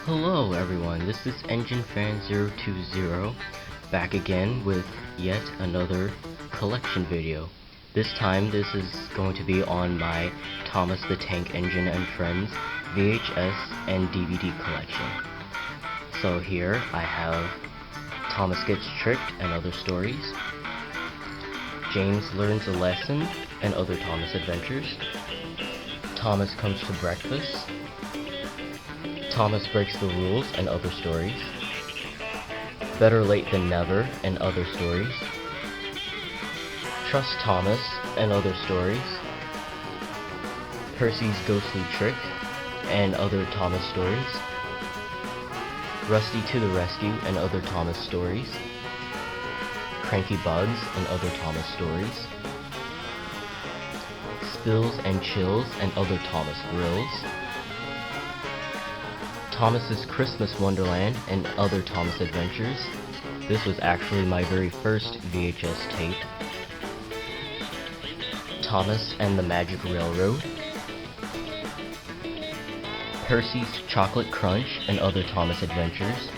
Hello everyone, this is Engine Fan 020 back again with yet another collection video. This time this is going to be on my Thomas the Tank Engine and Friends VHS and DVD collection. So here I have Thomas Gets Tricked and Other Stories, James Learns a Lesson and Other Thomas Adventures, Thomas Comes to Breakfast, Thomas Breaks the Rules and Other Stories, Better Late Than Never and Other Stories, Trust Thomas and Other Stories, Percy's Ghostly Trick and Other Thomas Stories, Rusty to the Rescue and Other Thomas Stories, Cranky Bugs and Other Thomas Stories, Spills and Chills and Other Thomas Grills, Thomas's Christmas Wonderland and Other Thomas Adventures. This was actually my very first VHS tape. Thomas and the Magic Railroad, Percy's Chocolate Crunch and Other Thomas Adventures,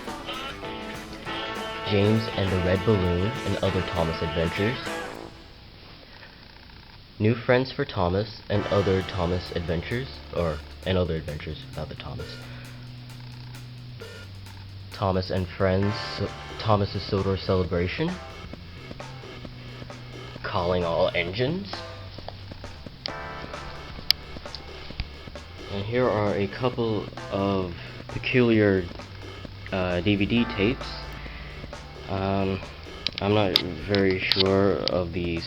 James and the Red Balloon and Other Thomas Adventures, New Friends for Thomas and Other Thomas Adventures, and Other Adventures without the Thomas, Thomas and Friends, Thomas's Sodor Celebration, Calling All Engines. And here are a couple of peculiar DVD tapes. I'm not very sure of the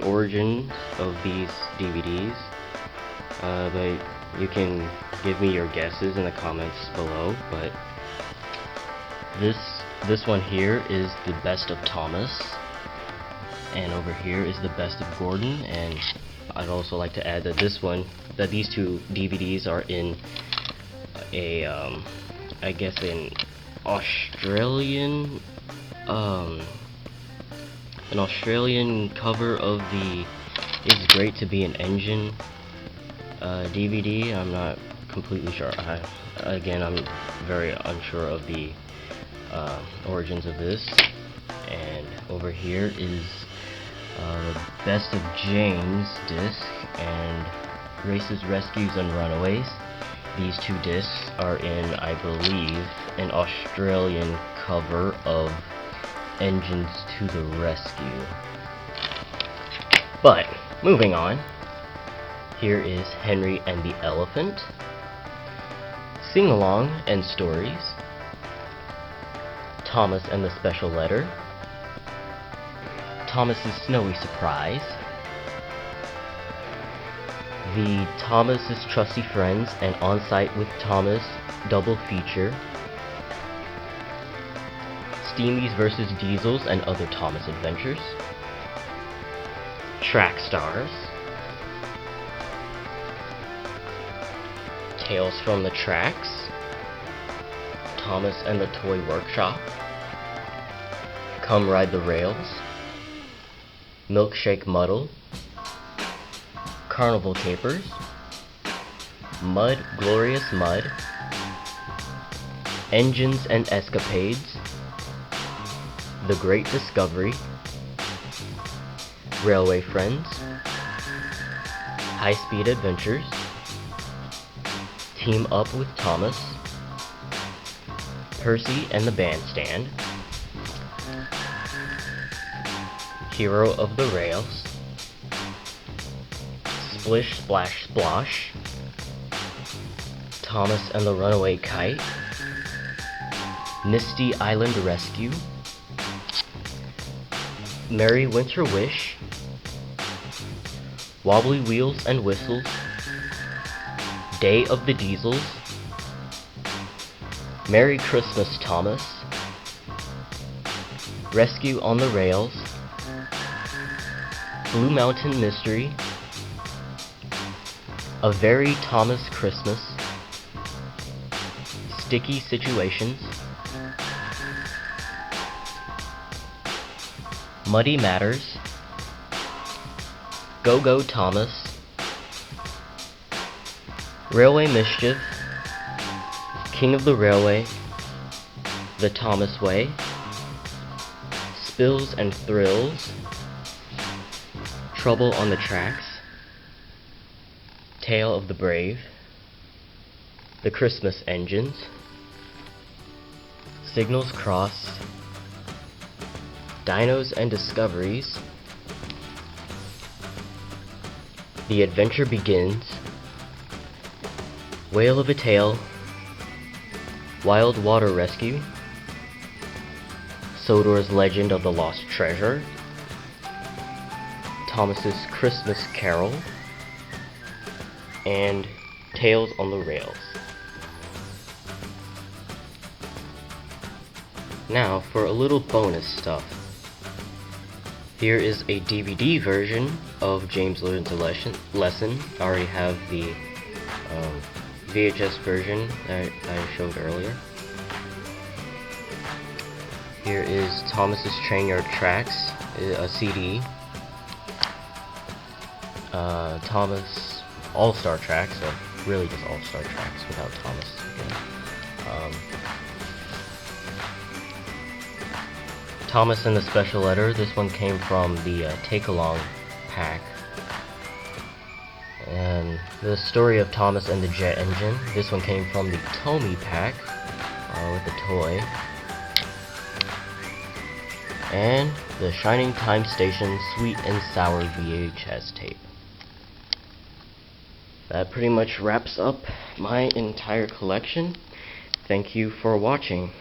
origin of these DVDs, but you can give me your guesses in the comments below. But this one here is the Best of Thomas, and over here is the Best of Gordon. And I'd also like to add that these two DVDs are in a I guess an Australian cover of the It's Great to Be an Engine DVD. I'm not completely sure. Again, I'm very unsure of the origins of this. And over here is the Best of James disc and Races, Rescues, and Runaways. These two discs are in, I believe, an Australian cover of Engines to the Rescue. But, moving on, here is Henry and the Elephant, Sing Along and Stories, Thomas and the Special Letter, Thomas's Snowy Surprise, the Thomas's Trusty Friends and On Site with Thomas double feature, Steamies vs. Diesels and Other Thomas Adventures, Track Stars, Tales from the Tracks, Thomas and the Toy Workshop, Come Ride the Rails, Milkshake Muddle, Carnival Capers, Mud, Glorious Mud, Engines and Escapades, The Great Discovery, Railway Friends, High Speed Adventures, Team Up with Thomas, Percy and the Bandstand, Hero of the Rails, Splish Splash Splosh, Thomas and the Runaway Kite, Misty Island Rescue, Merry Winter Wish, Wobbly Wheels and Whistles, Day of the Diesels, Merry Christmas Thomas, Rescue on the Rails, Blue Mountain Mystery, A Very Thomas Christmas, Sticky Situations, Muddy Matters, Go Go Thomas, Railway Mischief, King of the Railway, The Thomas Way, Spills and Thrills, Trouble on the Tracks, Tale of the Brave, The Christmas Engines, Signals Crossed, Dinos and Discoveries, The Adventure Begins, Whale of a Tale, Wild Water Rescue, Sodor's Legend of the Lost Treasure, Thomas's Christmas Carol, and Tales on the Rails. Now for a little bonus stuff. Here is a DVD version of James Learns a Lesson. I already have the VHS version that I showed earlier. Here is Thomas's Train Yard Tracks, a CD. Thomas All-Star Tracks, so really just All-Star Tracks without Thomas again. Thomas and the Special Letter. This one came from the Take-Along pack. And the Story of Thomas and the Jet Engine. This one came from the Tomy pack with the toy. And the Shining Time Station Sweet and Sour VHS tape. That pretty much wraps up my entire collection. Thank you for watching.